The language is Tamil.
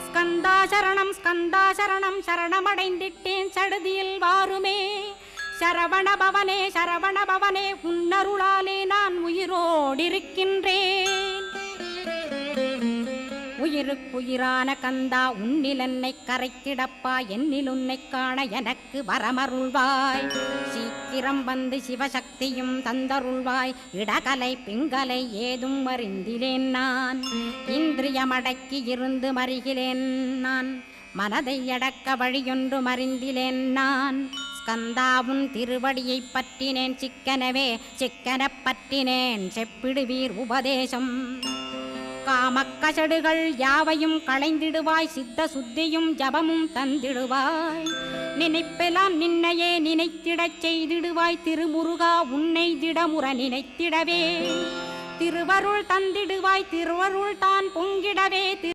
ஸ்கந்தா சரணம் சரணமடைந்திட்டேன் சடுதியில் வாருமே சரவண பவனே உன்னருளாலே நான் உயிரோடிருக்கின்றேன். உயிருக்குயிரான கந்தா உன்னில் என்னை கரைத்திடப்பா என்னில் உன்னை காண எனக்கு வரமருள்வாய். சீக்கிரம் வந்து சிவசக்தியும் தந்தருள்வாய். இடகலை பிங்கலை ஏதும் அறிந்திலேன் நான். இந்திரியமடக்கி இருந்து மறிகிலேன் நான். மனதை அடக்க வழியொன்று மறிந்திலேன் நான். ஸ்கந்தாவும் திருவடியை பற்றினேன் சிக்கனப் பற்றினேன் செப்பிடுவீர் உபதேசம். காமக்கசடுகள் யாவையும் களைந்திடுவாய். சித்த சுத்தியும் ஜபமும் தந்திடுவாய். நினைப்பெல்லாம் நின்னையே நினைத்திடச் செய்திடுவாய். திருமுருகா உன்னை திடமுற நினைத்திடவே திருவருள் தந்திடுவாய். திருவருள் தான் பொங்கிடவே